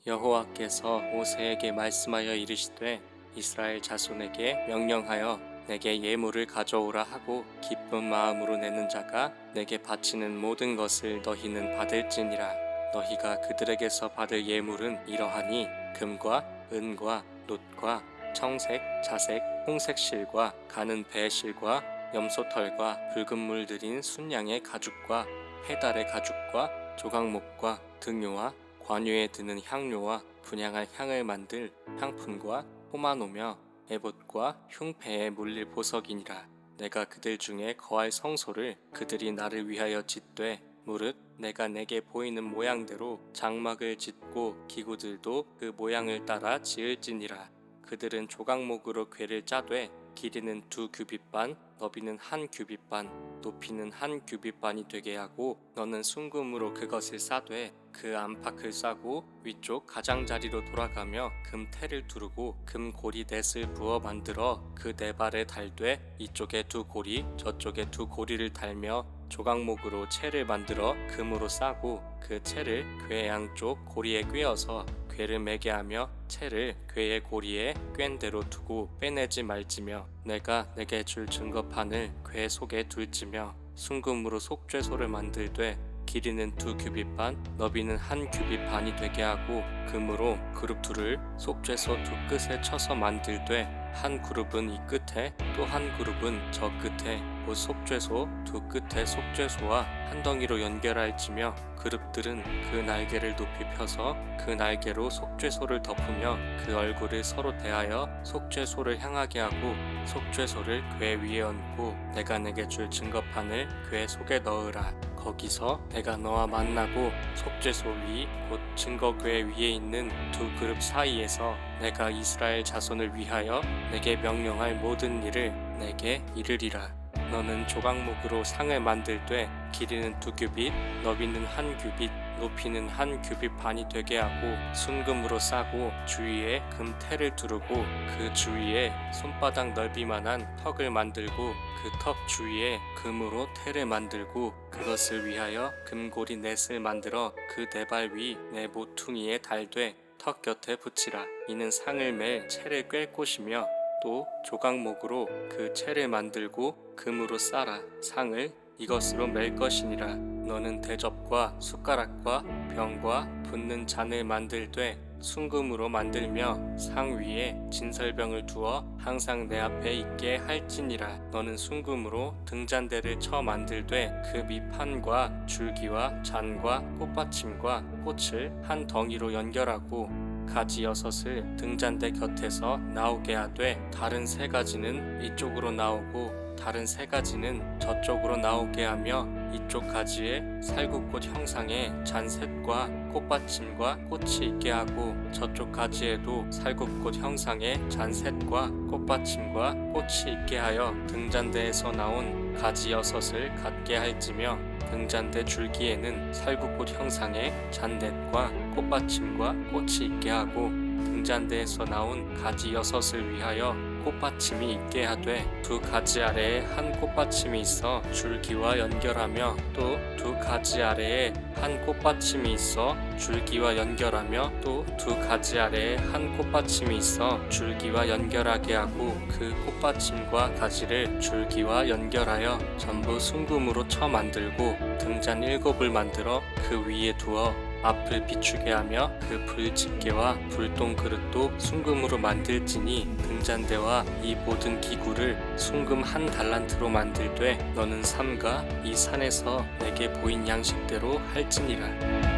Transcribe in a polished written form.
여호와께서 모세에게 말씀하여 이르시되 이스라엘 자손에게 명령하여 내게 예물을 가져오라 하고 기쁜 마음으로 내는 자가 내게 바치는 모든 것을 너희는 받을지니라. 너희가 그들에게서 받을 예물은 이러하니 금과 은과 놋과 청색, 자색, 홍색 실과 가는 배 실과 염소털과 붉은 물 들인 순양의 가죽과 페달의 가죽과 조각목과 등요와 관유에 드는 향료와 분향할 향을 만들 향품과 포마노며 에봇과 흉패에 물릴 보석이니라. 내가 그들 중에 거할 성소를 그들이 나를 위하여 짓되 무릇 내가 내게 보이는 모양대로 장막을 짓고 기구들도 그 모양을 따라 지을지니라. 그들은 조각목으로 궤를 짜되 길이는 2규빗 반, 너비는 1규빗 반, 높이는 1규빗 반이 되게 하고 너는 순금으로 그것을 싸되 그 안팎을 싸고 위쪽 가장자리로 돌아가며 금테를 두르고 금고리 넷을 부어 만들어 그 네 발에 달되 이쪽에 2고리 저쪽에 2고리를 달며 조각목으로 채를 만들어 금으로 싸고 그 채를 궤 양쪽 고리에 꿰어서 궤를 매게 하며 채를 궤의 고리에 꿰인 대로 두고 빼내지 말지며 내가 내게 줄 증거판을 궤 속에 둘지며 순금으로 속죄소를 만들되 길이는 2규빗 반, 너비는 1규빗 반이 되게 하고 금으로 그룹 둘을 속죄소 두 끝에 쳐서 만들되 한 그룹은 이 끝에 또 한 그룹은 저 끝에 곧 속죄소 두 끝에 속죄소와 한 덩이로 연결할지며 그룹들은 그 날개를 높이 펴서 그 날개로 속죄소를 덮으며 그 얼굴을 서로 대하여 속죄소를 향하게 하고 속죄소를 궤 위에 얹고 내가 내게 줄 증거판을 궤 속에 넣으라. 거기서 내가 너와 만나고 속죄소 위 곧 증거궤 위에 있는 두 그룹 사이에서 내가 이스라엘 자손을 위하여 내게 명령할 모든 일을 내게 이르리라. 너는 조각목으로 상을 만들되 길이는 2규빗, 너비는 1규빗, 높이는 1규빗 반이 되게 하고 순금으로 싸고 주위에 금테를 두르고 그 주위에 손바닥 넓이만한 턱을 만들고 그 턱 주위에 금으로 테를 만들고 그것을 위하여 금고리 넷을 만들어 그 네 발 위 내 모퉁이에 달되 턱 곁에 붙이라. 이는 상을 맬 채를 꿰 곳이며 또 조각목으로 그 채를 만들고 금으로 싸라. 상을 이것으로 맬 것이니라. 너는 대접과 숟가락과 병과 붓는 잔을 만들되 순금으로 만들며 상 위에 진설병을 두어 항상 내 앞에 있게 할지니라. 너는 순금으로 등잔대를 쳐 만들되 그 밑판과 줄기와 잔과 꽃받침과 꽃을 한 덩이로 연결하고 가지 6을 등잔대 곁에서 나오게 하되 다른 3가지는 이쪽으로 나오고 다른 3가지는 저쪽으로 나오게 하며 이쪽 가지에 살구꽃 형상의 잔셋과 꽃받침과 꽃이 있게 하고 저쪽 가지에도 살구꽃 형상의 잔셋과 꽃받침과 꽃이 있게 하여 등잔대에서 나온 가지 6을 갖게 할지며 등잔대 줄기에는 살구꽃 형상의 잔넷과 꽃받침과 꽃이 있게 하고 등잔대에서 나온 가지 6을 위하여 꽃받침이 있게 하되 두 가지 아래에 한 꽃받침이 있어 줄기와 연결하며 또 두 가지 아래에 한 꽃받침이 있어 줄기와 연결하며 또 두 가지 아래에 한 꽃받침이 있어 줄기와 연결하게 하고 그 꽃받침과 가지를 줄기와 연결하여 전부 순금으로 쳐 만들고 등잔 7을 만들어 그 위에 두어 앞을 비추게 하며 그 불집게와 불똥 그릇도 순금으로 만들지니 등잔대와 이 모든 기구를 순금 1달란트로 만들되 너는 삼가 이 산에서 내게 보인 양식대로 할지니라.